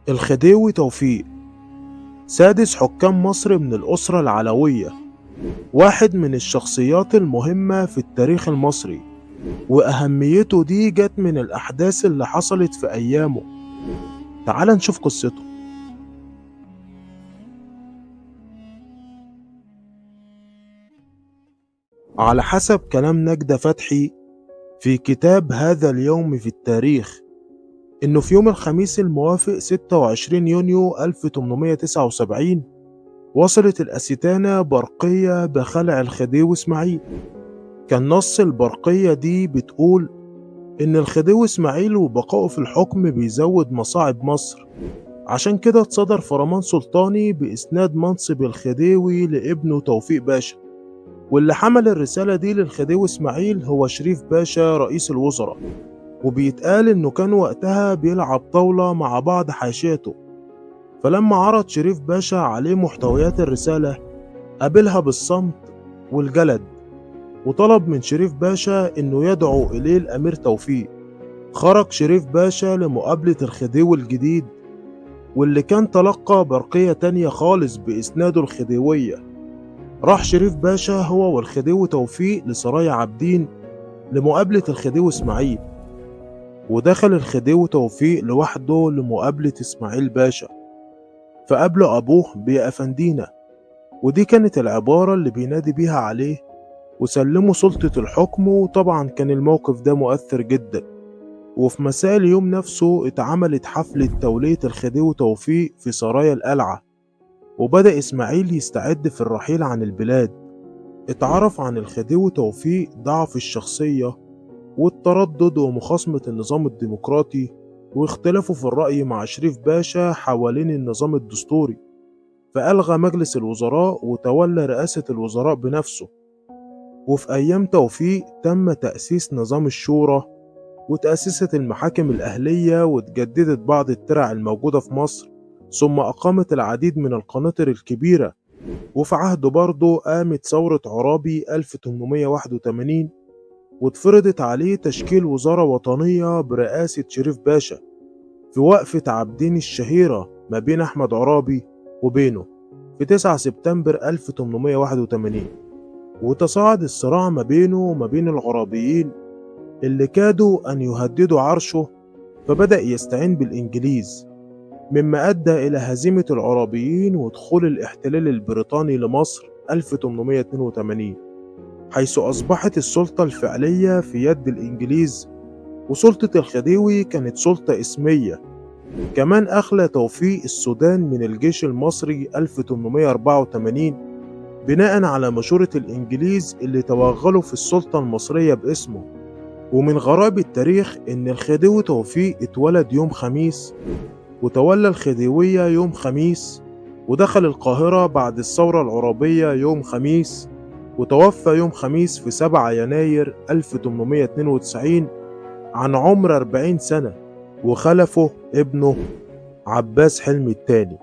الخديوي توفيق سادس حكام مصر من الأسرة العلوية، واحد من الشخصيات المهمة في التاريخ المصري، وأهميته دي جت من الأحداث اللي حصلت في أيامه. تعال نشوف قصته. على حسب كلام نجدة فتحي في كتاب هذا اليوم في التاريخ، إنه في يوم الخميس الموافق 26 يونيو 1879 وصلت الأستانة برقية بخلع الخديوي إسماعيل. كان نص البرقية دي بتقول إن الخديوي إسماعيل وبقائه في الحكم بيزود مصاعب مصر، عشان كده اتصدر فرمان سلطاني بإسناد منصب الخديوي لابنه توفيق باشا، واللي حمل الرسالة دي للخديوي إسماعيل هو شريف باشا رئيس الوزراء. وبيتقال إنه كان وقتها بيلعب طاولة مع بعض حاشيته، فلما عرض شريف باشا عليه محتويات الرسالة قابلها بالصمت والجلد، وطلب من شريف باشا إنه يدعو إليه الأمير توفيق. خرج شريف باشا لمقابلة الخديوي الجديد، واللي كان تلقى برقية تانية خالص بإسناده الخديوية. راح شريف باشا هو والخديوي توفيق لسرايا عابدين لمقابلة الخديوي إسماعيل، ودخل الخديوي توفيق لوحده لمقابلة إسماعيل باشا، فقابله أبوه بيا أفندينا، ودي كانت العبارة اللي بينادي بيها عليه، وسلموا سلطة الحكم. وطبعا كان الموقف ده مؤثر جدا. وفي مساء اليوم نفسه اتعملت حفلة تولية الخديوي توفيق في سرايا القلعة، وبدأ إسماعيل يستعد في الرحيل عن البلاد. اتعرف عن الخديوي توفيق ضعف الشخصية والتردد ومخاصمة النظام الديمقراطي، واختلافه في الرأي مع شريف باشا حوالين النظام الدستوري، فألغى مجلس الوزراء وتولى رئاسة الوزراء بنفسه. وفي أيام توفيق تم تأسيس نظام الشورى، وتأسست المحاكم الأهلية، وتجددت بعض الترع الموجودة في مصر، ثم أقامت العديد من القناطر الكبيرة. وفي عهده برضه قامت ثورة عرابي 1881، واتفرضت عليه تشكيل وزارة وطنية برئاسة شريف باشا في وقفة عابدين الشهيرة ما بين أحمد عرابي وبينه في 9 سبتمبر 1881. وتصاعد الصراع ما بينه وما بين العرابيين اللي كادوا أن يهددوا عرشه، فبدأ يستعين بالإنجليز، مما أدى إلى هزيمة العرابيين ودخول الاحتلال البريطاني لمصر 1882، حيث أصبحت السلطة الفعلية في يد الإنجليز، وسلطة الخديوي كانت سلطة اسمية. كمان أخلى توفيق السودان من الجيش المصري 1884 بناء على مشورة الإنجليز اللي توغلوا في السلطة المصرية باسمه. ومن غرائب التاريخ إن الخديوي توفيق اتولد يوم خميس، وتولى الخديوية يوم خميس، ودخل القاهرة بعد الثورة العرابية يوم خميس، وتوفى يوم خميس في 7 يناير 1892 عن عمر 40 سنة، وخلفه ابنه عباس حلمي الثاني.